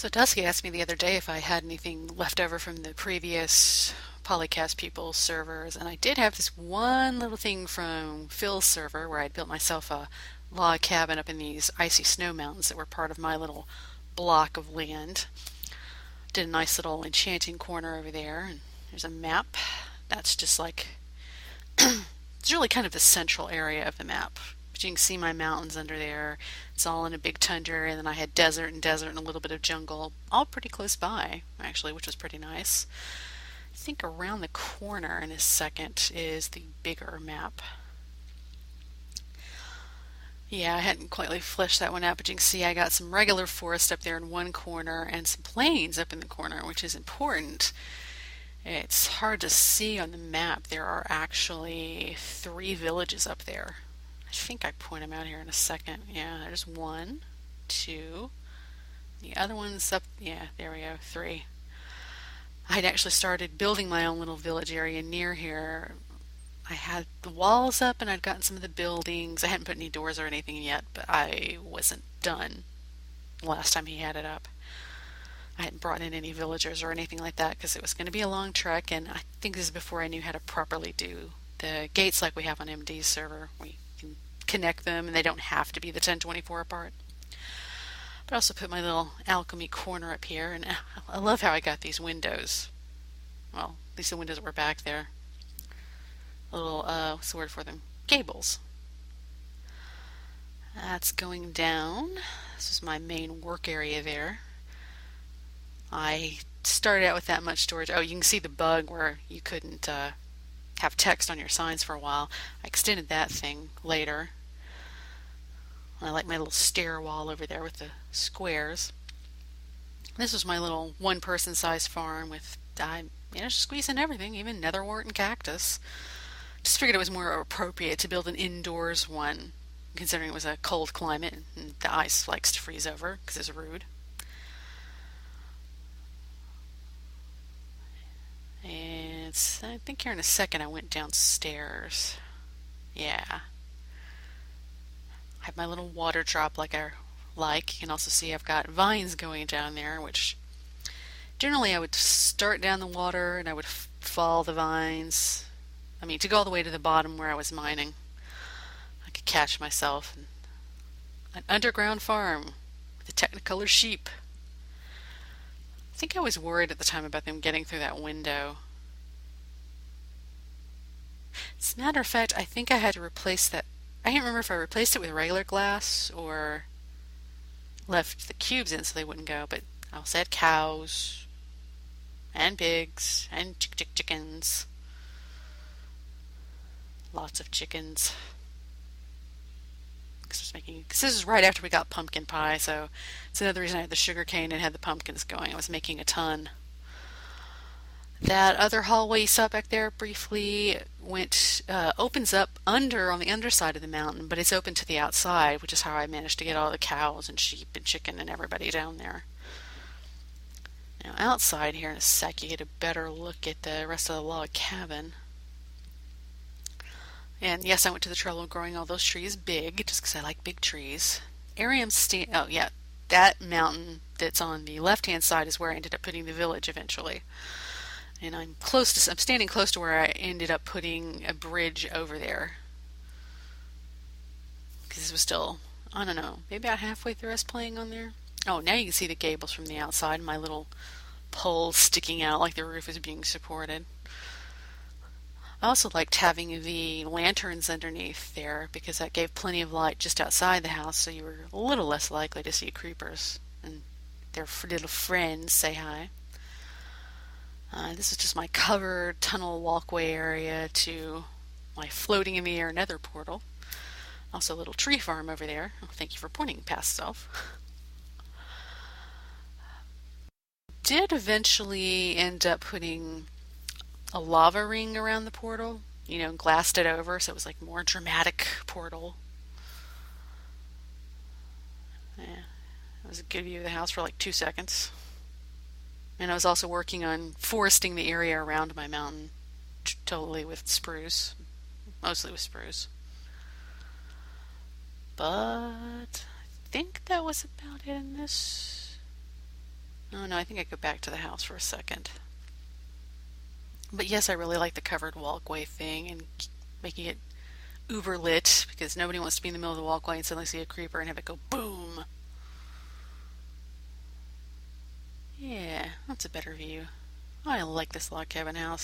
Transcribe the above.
So Dusky asked me the other day if I had anything left over from the previous Polycast people's servers, and I did have this one little thing from Phil's server where I'd built myself a log cabin up in these icy snow mountains that were part of my little block of land. Did a nice little enchanting corner over there, and there's a map. That's just like, it's really kind of the central area of the map. But you can see my mountains under there. It's all in a big tundra, and then I had desert and a little bit of jungle, all pretty close by, actually, which was pretty nice. I think around the corner in a second is the bigger map. Yeah, I hadn't quite like fleshed that one out, but you can see I got some regular forest up there in one corner and some plains up in the corner, which is important. It's hard to see on the map. There are actually 3 villages up there. I think I point them out here in a second. Yeah, there's one, two. The other one's up. Yeah, there we go, 3. I had actually started building my own little village area near here. I had the walls up and I'd gotten some of the buildings. I hadn't put any doors or anything yet, but I wasn't done last time he had it up. I hadn't brought in any villagers or anything like that because it was going to be a long trek, and I think this is before I knew how to properly do the gates like we have on MD's server. We can connect them and they don't have to be the 1024 apart. But I also put my little alchemy corner up here, and I love how I got these windows. Well, at least the windows were back there. A little, what's the word for them? Gables. That's going down. This is my main work area there. I started out with that much storage. Oh, you can see the bug where you couldn't have text on your signs for a while. I extended that thing later. I like my little stair wall over there with the squares. This was my little one-person size farm with, I managed to squeeze in everything, even netherwort and cactus. Just figured it was more appropriate to build an indoors one, considering it was a cold climate and the ice likes to freeze over because it's rude. And I think here in a second I went downstairs. Yeah. I have my little water drop like I like. You can also see I've got vines going down there, which generally I would start down the water and I would follow the vines. I mean, to go all the way to the bottom where I was mining. I could catch myself. An underground farm with a Technicolor sheep. I think I was worried at the time about them getting through that window. As a matter of fact, I think I had to replace that. I can't remember if I replaced it with regular glass or left the cubes in so they wouldn't go, but I also had cows and pigs and chickens. Lots of chickens. Because this is right after we got pumpkin pie, so it's another reason I had the sugar cane and had the pumpkins going. I was making a ton. That other hallway you saw back there briefly opens up on the underside of the mountain, but it's open to the outside, which is how I managed to get all the cows and sheep and chicken and everybody down there. Now outside here in a sec you get a better look at the rest of the log cabin. And yes, I went to the trouble of growing all those trees big, just because I like big trees. Oh yeah, that mountain that's on the left-hand side is where I ended up putting the village eventually. And I'm standing close to where I ended up putting a bridge over there. Because this was still, I don't know, maybe about halfway through us playing on there. Oh, now you can see the gables from the outside, my little pole sticking out like the roof is being supported. I also liked having the lanterns underneath there because that gave plenty of light just outside the house, so you were a little less likely to see creepers and their little friends say hi. This is just my covered tunnel walkway area to my floating in the air nether portal. Also a little tree farm over there. Oh, thank you for pointing past self. Did eventually end up putting a lava ring around the portal, glassed it over so it was like more dramatic portal. Yeah, it was a good view of the house for like 2 seconds. And I was also working on foresting the area around my mountain, totally with spruce, mostly with spruce. But I think that was about it in this Oh no, I think I go back to the house for a second. But yes, I really like the covered walkway thing and making it uber lit because nobody wants to be in the middle of the walkway and suddenly see a creeper and have it go boom. Yeah, that's a better view. I like this log cabin house.